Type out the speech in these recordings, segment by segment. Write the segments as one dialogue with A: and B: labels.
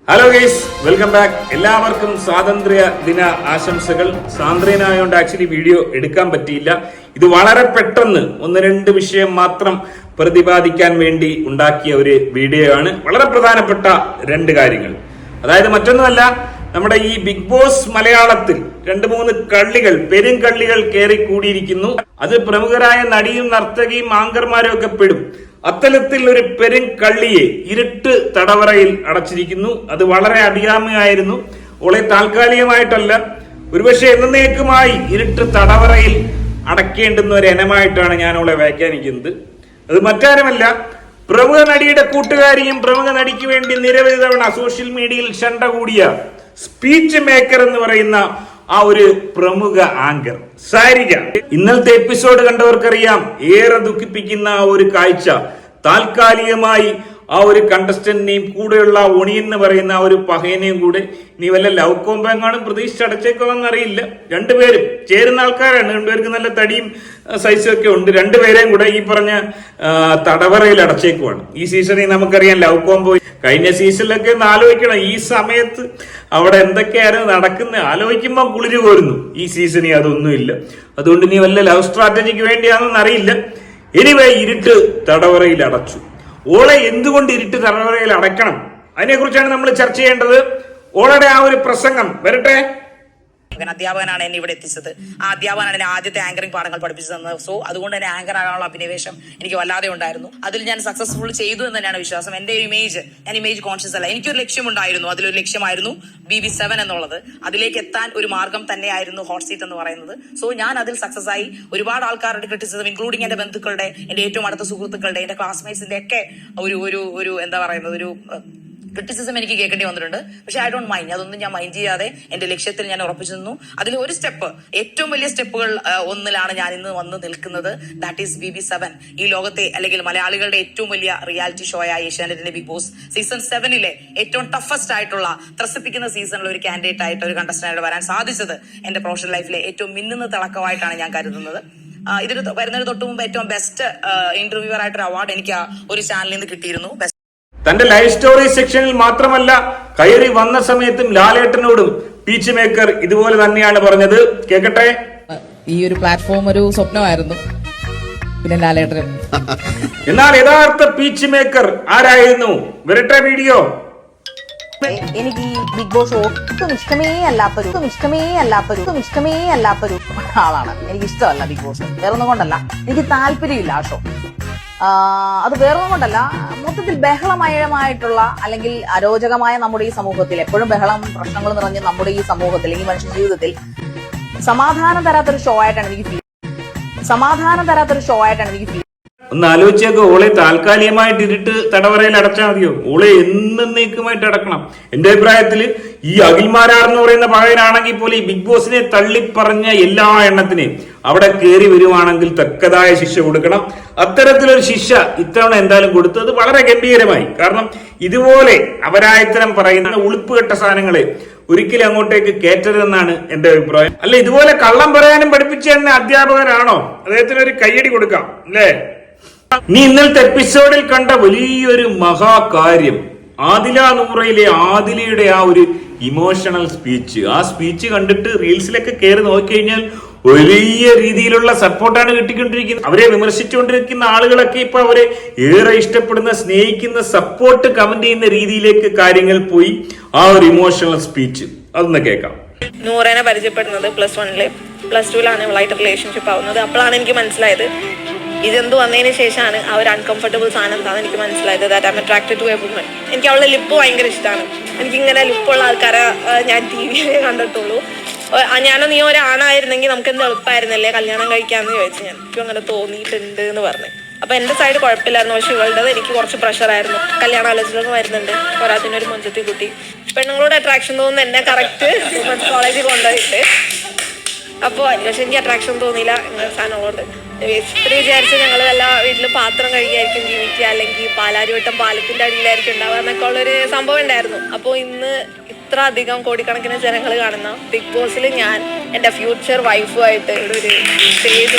A: Hello guys, welcome back. എല്ലാവർക്കും സ്വാതന്ത്ര്യ ദിന ആശംസകൾ. സാന്ദ്രനായോണ്ട് ആക്ച്വലി വീഡിയോ എടുക്കാൻ പറ്റിയില്ല. ഇത് വളരെ പെട്ടെന്ന് ഒന്ന് രണ്ട് വിഷയം മാത്രം പ്രതിപാദിക്കാൻ വേണ്ടി ഉണ്ടാക്കിയ ഒരു വീഡിയോ ആണ്. വളരെ പ്രധാനപ്പെട്ട രണ്ട് കാര്യങ്ങൾ. അതായത് മറ്റൊന്നുമല്ല, നമ്മുടെ ഈ ബിഗ് ബോസ് മലയാളത്തിൽ രണ്ട് മൂന്ന് പെരുങ്കള്ളികൾ കയറി കൂടിയിരിക്കുന്നു. അത് പ്രമുഖരായ നടിയും നർത്തകിയും ആങ്കർമാരും ഒക്കെ പെടും. അത്തരത്തിൽ ഒരു പെരുങ്കള്ളിയെ ഇരുട്ട് തടവറയിൽ അടച്ചിരിക്കുന്നു. അത് വളരെ അടിയാമയായിരുന്നു. ഓളെ താൽക്കാലികമായിട്ടല്ല, ഒരുപക്ഷെ എന്നേക്കുമായി ഇരുട്ട് തടവറയിൽ അടയ്ക്കേണ്ടുന്ന ഒരു ഇനമായിട്ടാണ് ഞാൻ അവളെ വ്യാഖ്യാനിക്കുന്നത്. അത് മറ്റാരുമല്ല, പ്രമുഖ നടിയുടെ കൂട്ടുകാരിയും പ്രമുഖ നടിക്ക് വേണ്ടി നിരവധി തവണ സോഷ്യൽ മീഡിയയിൽ ഷണ്ട കൂടിയ സ്പീച്ച് മേക്കർ എന്ന് പറയുന്ന ആ ഒരു പ്രമുഖ ആങ്കർ സാരിക. ഇന്നലത്തെ എപ്പിസോഡ് കണ്ടവർക്കറിയാം, ഏറെ ദുഃഖിപ്പിക്കുന്ന ആ ഒരു കാഴ്ച. താൽക്കാലികമായി ആ ഒരു കണ്ടസ്റ്റന്റിനെയും കൂടെയുള്ള ഒണിയൻ എന്ന് പറയുന്ന ആ ഒരു പഹയനെയും കൂടെ നീ വല്ല ലവ് കോമ്പെങ്ങാനും പ്രതീക്ഷിച്ചടച്ചേക്കോന്ന് അറിയില്ല. രണ്ടുപേരും ചേരുന്ന ആൾക്കാരാണ്. രണ്ടുപേർക്ക് നല്ല തടിയും സൈസും ഒക്കെ ഉണ്ട്. രണ്ടുപേരെയും കൂടെ ഈ പറഞ്ഞ തടവറയിൽ അടച്ചേക്കുവാണ്. ഈ സീസണിൽ നമുക്കറിയാം ലവ് കോമ്പോ. കഴിഞ്ഞ സീസണിലൊക്കെ ഒന്ന് ആലോചിക്കണം, ഈ സമയത്ത് അവിടെ എന്തൊക്കെയായിരുന്നു നടക്കുന്നത് ആലോചിക്കുമ്പോൾ കുളിര് കോരുന്നു. ഈ സീസണിൽ അതൊന്നുമില്ല. അതുകൊണ്ട് നീ വല്ല ലവ് സ്ട്രാറ്റജിക്ക് വേണ്ടിയാണെന്ന് അറിയില്ല. എനിവേ, ഇരുട്ട് തടവറയിൽ അടച്ചു. ഓളെ എന്തുകൊണ്ട് ഇരുട്ട് തടവറയിൽ അടയ്ക്കണം, അതിനെക്കുറിച്ചാണ് നമ്മൾ ചർച്ച ചെയ്യേണ്ടത്. ഓളുടെ ആ ഒരു പ്രസംഗം വരട്ടെ.
B: അധ്യാപകനാണ് എന്നെ ഇവിടെ എത്തിച്ചത്. ആ അധ്യാപകനാണ് എന്നെ ആദ്യത്തെ ആങ്കറിംഗ് പാഠങ്ങൾ പഠിപ്പിച്ചു തന്നത്. സോ അതുകൊണ്ട് തന്നെ ആങ്കർ ആകാനുള്ള അഭിനിവേശം എനിക്ക് വല്ലാതെ ഉണ്ടായിരുന്നു. അതിൽ ഞാൻ സക്സസ്ഫുൾ ചെയ്തു എന്ന് തന്നെയാണ് വിശ്വാസം. എന്റെ ഞാൻ ഇമേജ് കോൺഷ്യസ് അല്ല. എനിക്കൊരു ലക്ഷ്യമുണ്ടായിരുന്നു. അതിലൊരു ലക്ഷ്യമായിരുന്നു BB7 എന്നുള്ളത്. അതിലേക്ക് എത്താൻ ഒരു മാർഗം തന്നെയായിരുന്നു ഹോട്ട് സീറ്റ് എന്ന് പറയുന്നത്. സോ ഞാൻ അതിൽ സക്സസ് ആയി. ഒരുപാട് ആൾക്കാരുടെ ക്രിറ്റിസിസം, ഇൻക്ലൂഡിങ് എന്റെ ബന്ധുക്കളുടെ, എന്റെ ഏറ്റവും അടുത്ത സുഹൃത്തുക്കളുടെ, എന്റെ ക്ലാസ്മേറ്റ്സിന്റെ ഒക്കെ ഒരു എന്താ പറയുന്നത്, ഒരു ക്രിറ്റിസിസം എനിക്ക് കേൾക്കേണ്ടി വന്നിട്ടുണ്ട്. പക്ഷെ ഐ ഡോണ്ട് മൈൻഡ്. അതൊന്നും ഞാൻ മൈൻഡ് ചെയ്യാതെ എന്റെ ലക്ഷ്യത്തിൽ ഞാൻ ഉറപ്പിച്ചു നിന്നു. അതിൽ ഒരു സ്റ്റെപ്പ്, ഏറ്റവും വലിയ സ്റ്റെപ്പുകൾ ഒന്നിലാണ് ഞാൻ ഇന്ന് വന്ന് നിൽക്കുന്നത്. That is BB7. ഈ ലോകത്തെ അല്ലെങ്കിൽ മലയാളികളുടെ ഏറ്റവും വലിയ റിയാലിറ്റി ഷോ ആയ ഏഷ്യാനെറ്റിന്റെ ബിഗ് ബോസ് സീസൺ 7 ഏറ്റവും ടഫസ്റ്റ് ആയിട്ടുള്ള, ത്രസിപ്പിക്കുന്ന സീസണിൽ ഒരു കാൻഡിഡേറ്റ് ആയിട്ട്, ഒരു കണ്ടസ്റ്റന്റായിട്ട് വരാൻ സാധിച്ചത് എന്റെ പ്രൊഫഷണൽ ലൈഫിലെ ഏറ്റവും മിന്നുന്ന തിളക്കമായിട്ടാണ് ഞാൻ കരുതുന്നത്. ഇതിന് വരുന്നതിന് തൊട്ട് മുമ്പ് ഏറ്റവും ബെസ്റ്റ് ഇന്റർവ്യൂവർ ആയിട്ടൊരു അവാർഡ് എനിക്ക് ഒരു ചാനലിൽ നിന്ന് കിട്ടിയിരുന്നു.
A: തന്റെ ലൈഫ് സ്റ്റോറി സെക്ഷനിൽ മാത്രമല്ല, കയറി വന്ന സമയത്തും ലാലേട്ടനോടും പീച്ച് മേക്കർ ഇതുപോലെ തന്നെയാണ് പറഞ്ഞത്. കേക്കട്ടെ.
C: ഈ ഒരു പ്ലാറ്റ്ഫോം ഒരു സ്വപ്നമായിരുന്നു. പിന്നെ ലാലേട്ടൻ.
A: എന്നാൽ യഥാർത്ഥ പീച്ച് മേക്കർ ആരായിരുന്നു? വരട്ടെ വീഡിയോ.
D: എനിക്ക് ഈ ബിഗ് ബോസ് ഒട്ടും ഇഷ്ടമേ അല്ലാത്തൊരു ആളാണ്. എനിക്ക് ഇഷ്ടമല്ല ബിഗ് ബോസ്. വേറൊന്നും കൊണ്ടല്ല, എനിക്ക് താല്പര്യമില്ല ആ ഷോ. അത് വേറൊന്നും കൊണ്ടല്ല, മൊത്തത്തിൽ ബഹളമയമായിട്ടുള്ള അല്ലെങ്കിൽ അരോചകമായ നമ്മുടെ ഈ സമൂഹത്തിൽ, എപ്പോഴും ബഹളം പ്രശ്നങ്ങൾ നിറഞ്ഞ നമ്മുടെ ഈ സമൂഹത്തിൽ, ഈ മനുഷ്യ ജീവിതത്തിൽ സമാധാനം തരാത്തൊരു ഷോ ആയിട്ടാണ് എനിക്ക് ഫീൽ.
A: ഒന്ന് ആലോചിച്ചേക്കോ, ഓളെ താൽക്കാലികമായിട്ട് ഇരുട്ട് തടവറയിൽ അടച്ചാൽ മതിയോ? ഓളെ എന്നേക്കുമായിട്ട് അടക്കണം. എന്റെ അഭിപ്രായത്തിൽ ഈ അഖിൽമാരാർ എന്ന് പറയുന്ന പഴയനാണെങ്കിൽ പോലെ ഈ ബിഗ് ബോസിനെ തള്ളിപ്പറഞ്ഞ എല്ലാ എണ്ണത്തിനെയും അവിടെ കയറി വരുവാണെങ്കിൽ തക്കതായ ശിക്ഷ കൊടുക്കണം. അത്തരത്തിലൊരു ശിക്ഷ ഇത്തവണ എന്തായാലും കൊടുത്തത് വളരെ ഗംഭീരമായി. കാരണം ഇതുപോലെ അപരായത്തരം പറയുന്ന ഉളുപ്പുകെട്ട സാധനങ്ങളെ ഒരിക്കലും അങ്ങോട്ടേക്ക് കയറ്റരുതെന്നാണ് എന്റെ അഭിപ്രായം. അല്ല, ഇതുപോലെ കള്ളം പറയാനും പഠിപ്പിച്ച തന്നെ അധ്യാപകനാണോ? അദ്ദേഹത്തിന് ഒരു കയ്യടി കൊടുക്കാം അല്ലേ? നീ ഇന്നലത്തെ എപ്പിസോഡിൽ കണ്ട വലിയൊരു മഹാകാര്യം, ആദില നൂറയിലെ ആദിലയുടെ ആ ഒരു ഇമോഷണൽ സ്പീച്ച്. ആ സ്പീച്ച് കണ്ടിട്ട് റീൽസിലൊക്കെ കയറി നോക്കിക്കഴിഞ്ഞാൽ വലിയ രീതിയിലുള്ള സപ്പോർട്ടാണ് കിട്ടിക്കൊണ്ടിരിക്കുന്നത്. അവരെ വിമർശിച്ചുകൊണ്ടിരിക്കുന്ന ആളുകളൊക്കെ ഇപ്പൊ അവരെ ഏറെ ഇഷ്ടപ്പെടുന്ന, സ്നേഹിക്കുന്ന, സപ്പോർട്ട് കമന്റ് ചെയ്യുന്ന രീതിയിലേക്ക് കാര്യങ്ങൾ പോയി. ആ ഒരു ഇമോഷണൽ സ്പീച്ച് അതൊന്ന് കേൾക്കാം.
E: നൂറേനെ പരിചയപ്പെടുന്നത് +1 +2 ഇവളായിട്ട് റിലേഷൻഷിപ്പ് ആവുന്നത്. അപ്പോഴാണ് എനിക്ക് മനസ്സിലായത്, ഇതെന്ത് വന്നതിന് ശേഷമാണ് ആ ഒരു അൺകംഫർട്ടബിൾ സാധനം എന്താണെന്ന് എനിക്ക് മനസ്സിലായത്. That I am attracted to a woman. എനിക്ക് അവളുടെ ലിപ്പ് ഭയങ്കര ഇഷ്ടമാണ്. എനിക്കിങ്ങനെ ലിപ്പുള്ള ആൾക്കാരെ ഞാൻ TV-യിലേ കണ്ടിട്ടുള്ളൂ. നീ ഒരാണായിരുന്നെങ്കിൽ നമുക്ക് എന്ത് എളുപ്പമായിരുന്നല്ലേ കല്യാണം കഴിക്കാമെന്ന് ചോദിച്ചു. എനിക്കും അങ്ങനെ തോന്നിയിട്ടുണ്ട് എന്ന് പറഞ്ഞു. അപ്പൊ എന്റെ സൈഡ് കുഴപ്പമില്ലായിരുന്നു. പക്ഷെ ഇവളുടേത് എനിക്ക് കുറച്ച് പ്രഷറായിരുന്നു. കല്യാണ ആലോചനകൾ വരുന്നുണ്ട്, പോരാത്തിനൊരു മുഞ്ചത്തി കുട്ടി. പെണ്ണുങ്ങളോട് അട്രാക്ഷൻ തോന്നുന്നു എന്നെ കറക്റ്റ് കോളേജിൽ കൊണ്ടുപോയിട്ട്. അപ്പോൾ പക്ഷെ എനിക്ക് അട്രാക്ഷൻ തോന്നിയില്ല സാധനങ്ങളോട്. വിചാരിച്ച് ഞങ്ങൾ എല്ലാ വീട്ടിൽ പാത്രം കഴുകിയായിരിക്കും ജീവിക്കുക, അല്ലെങ്കിൽ പാലാരിവട്ടം പാലത്തിന്റെ അടിയിലായിരിക്കും ഉണ്ടാവുക എന്നൊക്കെ ഉള്ളൊരു സംഭവം ഉണ്ടായിരുന്നു. അപ്പോൾ ഇന്ന് ഇത്ര അധികം കോടിക്കണക്കിന് ജനങ്ങൾ കാണുന്ന ബിഗ് ബോസിൽ ഞാൻ എൻ്റെ ഫ്യൂച്ചർ വൈഫുമായിട്ട് ഇവിടെ ഒരു സ്റ്റേജ്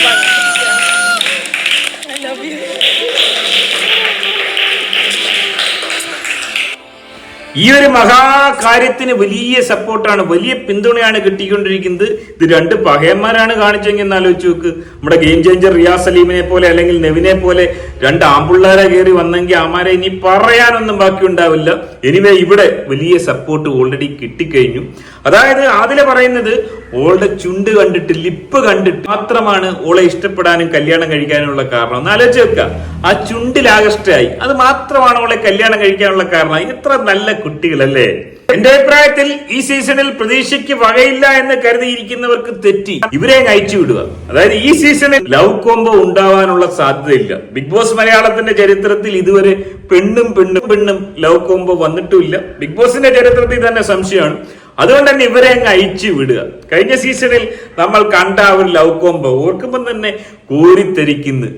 A: ഈ ഒരു മഹാകാര്യത്തിന് വലിയ സപ്പോർട്ടാണ്, വലിയ പിന്തുണയാണ് കിട്ടിക്കൊണ്ടിരിക്കുന്നത്. ഇത് രണ്ട് പകയന്മാരാണ് കാണിച്ചെങ്കിൽ എന്ന് ആലോചിച്ച് നോക്ക്. നമ്മുടെ ഗെയിം ചേഞ്ചർ റിയാസ് സലീമിനെ പോലെ അല്ലെങ്കിൽ നെവിനെ പോലെ രണ്ട് ആമ്പിള്ളാരെ കയറി വന്നെങ്കിൽ ആമാരെ ഇനി പറയാനൊന്നും ബാക്കി ഉണ്ടാവില്ല. എനിവേ ഇവിടെ വലിയ സപ്പോർട്ട് ഓൾറെഡി കിട്ടിക്കഴിഞ്ഞു. അതായത് ആദില പറയുന്നത് ഓളുടെ ചുണ്ട് കണ്ടിട്ട്, ലിപ്പ് കണ്ടിട്ട് മാത്രമാണ് ഓളെ ഇഷ്ടപ്പെടാനും കല്യാണം കഴിക്കാനുള്ള കാരണം. ഒന്ന് ആലോചിച്ച് വെക്കുക, ആ ചുണ്ടിൽ ആകർഷ്ടയായി, അത് മാത്രമാണ് ഓളെ കല്യാണം കഴിക്കാനുള്ള കാരണം. എത്ര നല്ല കുട്ടികളല്ലേ. എന്റെ അഭിപ്രായത്തിൽ ഈ സീസണിൽ പ്രതീക്ഷയ്ക്ക് വകയില്ല എന്ന് കരുതിയിരിക്കുന്നവർക്ക് തെറ്റി. ഇവരെ അയച്ചു വിടുക. അതായത് ഈ സീസണിൽ ലവ് കോംബോ ഉണ്ടാവാനുള്ള സാധ്യതയില്ല. ബിഗ് ബോസ് മലയാളത്തിന്റെ ചരിത്രത്തിൽ ഇതുവരെ പെണ്ണും ലവ് കോംബോ വന്നിട്ടുമില്ല. ബിഗ് ബോസിന്റെ ചരിത്രത്തിൽ തന്നെ സംശയമാണ്. അതുകൊണ്ട് തന്നെ ഇവരെ അയച്ചു വിടുക. കഴിഞ്ഞ സീസണിൽ നമ്മൾ കണ്ട ആ ഒരു ലവ് കോംബോ ഓർക്കുമ്പോൾ തന്നെ കോരിത്തരിക്കുന്നു.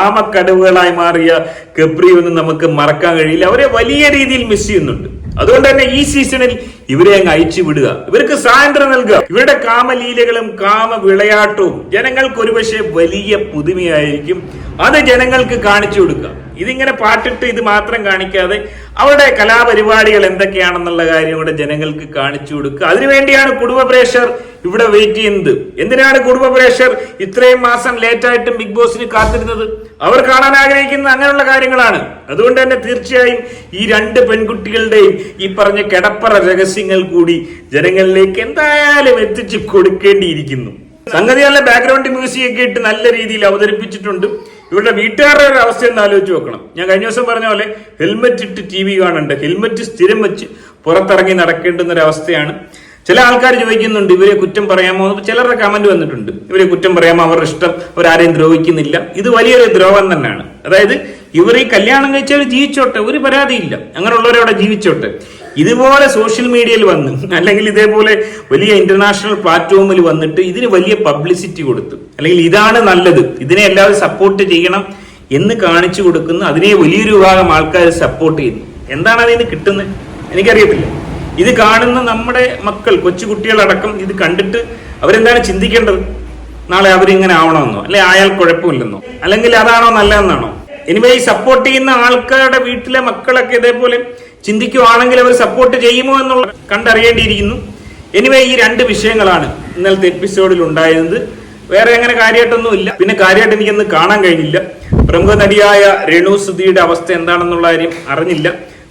A: ആമക്കടവുകളായി മാറിയ ഗബ്രി ഒന്നും നമുക്ക് മറക്കാൻ കഴിയില്ല. അവരെ വലിയ രീതിയിൽ മിസ് ചെയ്യുന്നുണ്ട്. അതുകൊണ്ട് തന്നെ ഈ സീസണിൽ ഇവരെ അയച്ചു വിടുക, ഇവർക്ക് സ്വാതന്ത്ര്യം നൽകുക. ഇവരുടെ കാമലീലകളും കാമ വിളയാട്ടവും ജനങ്ങൾക്ക് ഒരുപക്ഷെ വലിയ പുതുമയായിരിക്കും. അത് ജനങ്ങൾക്ക് കാണിച്ചു കൊടുക്കുക. ഇതിങ്ങനെ പാട്ടിട്ട് ഇത് മാത്രം കാണിക്കാതെ അവരുടെ കലാപരിപാടികൾ എന്തൊക്കെയാണെന്നുള്ള കാര്യം ഇവിടെ ജനങ്ങൾക്ക് കാണിച്ചു കൊടുക്കുക. അതിനുവേണ്ടിയാണ് കുടുംബ പ്രേക്ഷകർ ഇവിടെ വെയിറ്റ് ചെയ്യുന്നത്. എന്തിനാണ് കുടുംബ പ്രേക്ഷകർ ഇത്രയും മാസം ലേറ്റായിട്ടും ബിഗ് ബോസിന് കാത്തിരുന്നത്? അവർ കാണാൻ ആഗ്രഹിക്കുന്ന അങ്ങനെയുള്ള കാര്യങ്ങളാണ്. അതുകൊണ്ട് തന്നെ തീർച്ചയായും ഈ രണ്ട് പെൺകുട്ടികളുടെയും ഈ പറഞ്ഞ കിടപ്പറ രഹസ്യങ്ങൾ കൂടി ജനങ്ങളിലേക്ക് എന്തായാലും എത്തിച്ചു കൊടുക്കേണ്ടിയിരിക്കുന്നു. സംഗതി നല്ല ബാക്ക്ഗ്രൗണ്ട് മ്യൂസിക് ഒക്കെ ഇട്ട് നല്ല രീതിയിൽ അവതരിപ്പിച്ചിട്ടുണ്ട്. ഇവരുടെ വീട്ടുകാരുടെ ഒരു അവസ്ഥ എന്ന് ആലോചിച്ച് നോക്കണം. ഞാൻ കഴിഞ്ഞ ദിവസം പറഞ്ഞ പോലെ ഹെൽമെറ്റ് ഇട്ട് TV കാണുന്നുണ്ട്. ഹെൽമെറ്റ് സ്ഥിരം വെച്ച് പുറത്തിറങ്ങി നടക്കേണ്ടുന്ന ഒരു അവസ്ഥയാണ്. ചില ആൾക്കാർ ചോദിക്കുന്നുണ്ട് ഇവരെ കുറ്റം പറയാമോ. ചിലരുടെ കമന്റ് വന്നിട്ടുണ്ട്, ഇവരെ കുറ്റം പറയാമോ, അവരുടെ ഇഷ്ടം, അവരാരെയും ദ്രോഹിക്കുന്നില്ല. ഇത് വലിയൊരു ദ്രോഹം തന്നെയാണ്. അതായത് ഇവർ ഈ കല്യാണം കഴിച്ചവർ ജീവിച്ചോട്ടെ, ഒരു പരാതിയില്ല, അങ്ങനെയുള്ളവരവിടെ ജീവിച്ചോട്ടെ. ഇതുപോലെ സോഷ്യൽ മീഡിയയിൽ വന്ന് അല്ലെങ്കിൽ ഇതേപോലെ വലിയ ഇന്റർനാഷണൽ പ്ലാറ്റ്ഫോമിൽ വന്നിട്ട് ഇതിന് വലിയ പബ്ലിസിറ്റി കൊടുത്തു, അല്ലെങ്കിൽ ഇതാണ് നല്ലത്, ഇതിനെ എല്ലാവരും സപ്പോർട്ട് ചെയ്യണം എന്ന് കാണിച്ചു കൊടുക്കുന്നു. അതിനെ വലിയൊരു വിഭാഗം ആൾക്കാർ സപ്പോർട്ട് ചെയ്യുന്നു. എന്താണ് അതിന് കിട്ടുന്നത് എനിക്കറിയത്തില്ല. ഇത് കാണുന്ന നമ്മുടെ മക്കൾ, കൊച്ചുകുട്ടികളടക്കം ഇത് കണ്ടിട്ട് അവരെന്താണ് ചിന്തിക്കേണ്ടത്? നാളെ അവരിങ്ങനെ ആവണമെന്നോ, അല്ലെ അയാൾ കുഴപ്പമില്ലെന്നോ, അല്ലെങ്കിൽ അതാണോ നല്ലതെന്നാണോ? എനിവേ ഈ സപ്പോർട്ട് ചെയ്യുന്ന ആൾക്കാരുടെ വീട്ടിലെ മക്കളൊക്കെ ഇതേപോലെ ചിന്തിക്കുവാണെങ്കിൽ അവർ സപ്പോർട്ട് ചെയ്യുമോ എന്നുള്ള കണ്ടറിയേണ്ടിയിരിക്കുന്നു. എനിവേ ഈ രണ്ട് വിഷയങ്ങളാണ് ഇന്നലത്തെ എപ്പിസോഡിൽ ഉണ്ടായത്. വേറെ അങ്ങനെ കാര്യമായിട്ടൊന്നും ഇല്ല. പിന്നെ കാര്യമായിട്ട് എനിക്കൊന്ന് കാണാൻ കഴിഞ്ഞില്ല. പ്രമുഖ നടിയായ രേണു സുധിയുടെ അവസ്ഥ എന്താണെന്നുള്ള കാര്യം അറിഞ്ഞില്ല.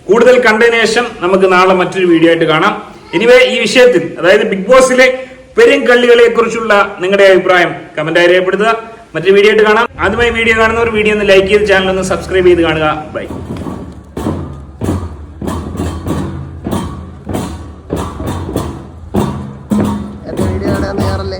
A: കൂടുതൽ കണ്ടതിന് ശേഷം നമുക്ക് നാളെ മറ്റൊരു വീഡിയോ ആയിട്ട് കാണാം. എനിവേ ഈ വിഷയത്തിൽ, അതായത് ബിഗ് ബോസിലെ പെരുങ്കള്ളികളെ കുറിച്ചുള്ള നിങ്ങളുടെ അഭിപ്രായം കമന്റായി രേഖപ്പെടുത്തുക. മറ്റൊരു വീഡിയോ ആയിട്ട് കാണാം. ആദ്യമായി വീഡിയോ കാണുന്നവർ വീഡിയോ ഒന്ന് ലൈക്ക് ചെയ്ത് ചാനൽ ഒന്ന് സബ്സ്ക്രൈബ് ചെയ്ത് കാണുക. ബൈ.
F: വീഡിയോ കാണാൻ തയ്യാറല്ലേ?